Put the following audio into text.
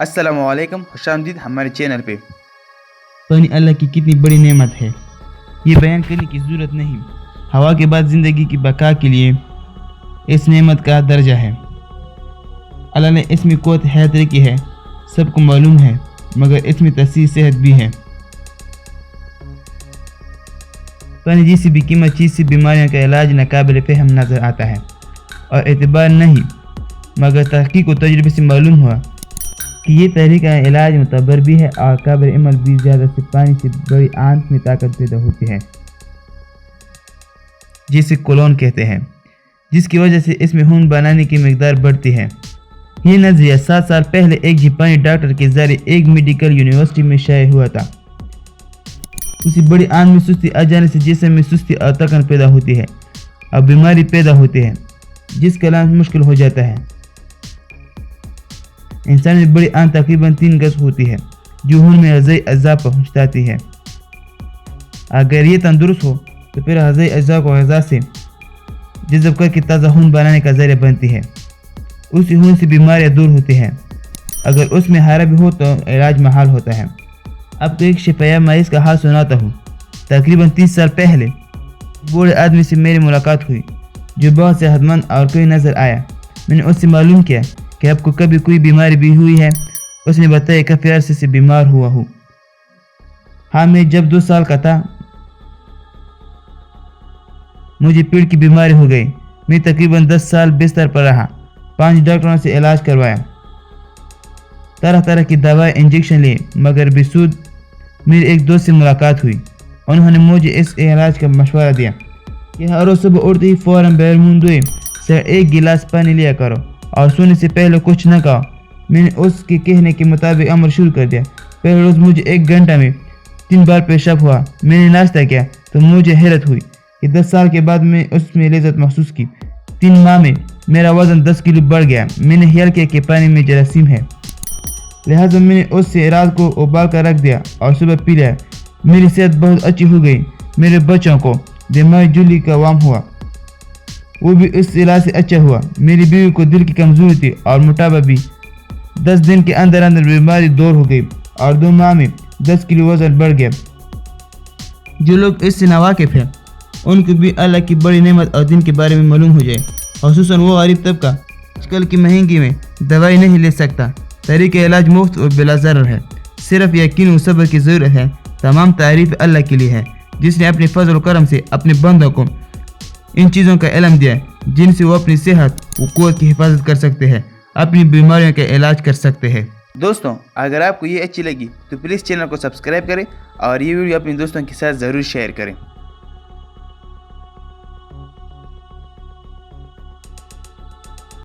अस्सलाम वालेकुम, खुशामदीद हमारे चैनल पे। पानी अल्लाह की कितनी बड़ी नेमत है, ये बयान करने की ज़रूरत नहीं। हवा के बाद ज़िंदगी की बका के लिए इस नेमत का दर्जा है। अल्लाह ने इसमें क़ुव्वत हैत रखी है, सबको मालूम है, मगर इसमें तसीह सेहत भी है। पानी जैसी भी कीमत चीज़ से बीमारियों का इलाज नाकाबिल फ़हम नज़र आता है और एतबार नहीं, मगर तहक़ीक़ और तजर्बे से मालूम हुआ कि ये तरीका इलाज मुतबर भी है और काबिल अमल भी। ज़्यादा से पानी से बड़ी आंत में ताकत पैदा होती है जिसे कोलोन कहते हैं, जिसकी वजह से इसमें खून बनाने की मकदार बढ़ती है। ये नज़रिया 7 साल पहले एक जापानी डॉक्टर के ज़रिए एक मेडिकल यूनिवर्सिटी में शाया हुआ था। उसी बड़ी आंत में सुस्ती आ जाने से जिस्म में सुस्ती और थकान पैदा होती है और बीमारी पैदा होती है, जिसका इलाज मुश्किल हो जाता है। इंसान में बड़ी आंत तकरीबन 3 गज होती है, जो खून में ग़ज़ाई अज़्ज़ा पहुँचाती है। अगर ये तंदुरुस्त हो तो फिर ग़ज़ाई अज़्ज़ा को ग़ज़ा से जज़ब करके ताज़ा खून बनाने का ज़रिया बनती है। उसी खून से बीमारियाँ दूर होती हैं। अगर उसमें खराबी हो तो इलाज महाल होता है। आपको एक शिफाया मरीज़ का हाल सुनाता हूँ। तकरीबन 30 साल पहले बूढ़े आदमी से मेरी मुलाकात हुई, जो बहुत सेहतमंद और कोई नज़र आया। मैंने उससे मालूम किया कि आपको कभी कोई बीमारी भी हुई है। उसने बताया काफ़ी अरसे से बीमार हुआ हूँ। हाँ, मैं जब 2 साल का था मुझे पीड़ की बीमारी हो गई। मैं तकरीबन 10 साल बिस्तर पर रहा, 5 डॉक्टरों से इलाज करवाया, तरह तरह की दवाएं इंजेक्शन लिए, मगर बेसूद। मेरी एक दोस्त से मुलाकात हुई, उन्होंने मुझे इस इलाज का मशवरा दिया कि हर रोज़ सुबह उठते ही फ़ौरन बैरमून धोए से 1 गिलास पानी लिया करो और सोने से पहले कुछ न खाओ। मैंने उसके कहने के मुताबिक अमल शुरू कर दिया। पहले रोज़ मुझे 1 घंटा में 3 बार पेशाब हुआ। मैंने नाश्ता किया तो मुझे हैरत हुई कि 10 साल के बाद मैं उसमें लज़्ज़त महसूस की। 3 माह में मेरा वज़न 10 किलो बढ़ गया। मैंने ख्याल किया कि पानी में जरासीम है, लिहाजा मैंने उससे रात को उबाल कर रख दिया और सुबह पी लिया। मेरी सेहत बहुत अच्छी हो गई। मेरे बच्चों को दिमागी झुर्री का वाम हुआ, वो भी इस इलाज से अच्छा हुआ। मेरी बीवी को दिल की कमज़ोरी थी और मोटापा भी। 10 दिन के अंदर अंदर बीमारी दूर हो गई और 2 माह में 10 किलो वज़न बढ़ गया। जो लोग इससे नावाकिफ़ हैं उनको भी अल्लाह की बड़ी नेमत और दिन के बारे में मालूम हो जाए। ख़ुसूसन वो गरीब तबका आजकल की महंगी में दवाई नहीं ले सकता। तरीक़े इलाज मुफ्त और बिला ज़रर है। सिर्फ यकीन और सब्र की ज़रूरत है। तमाम तारीफ़ अल्लाह के लिए है, जिसने अपने फजल और करम से अपने बंदों को इन चीज़ों का इल्म दिया है, जिनसे वो अपनी सेहत व क़ुव्वत की हिफाजत कर सकते हैं, अपनी बीमारियों का इलाज कर सकते हैं। दोस्तों, अगर आपको ये अच्छी लगी तो प्लीज़ चैनल को सब्सक्राइब करें और ये वीडियो अपने दोस्तों के साथ ज़रूर शेयर करें।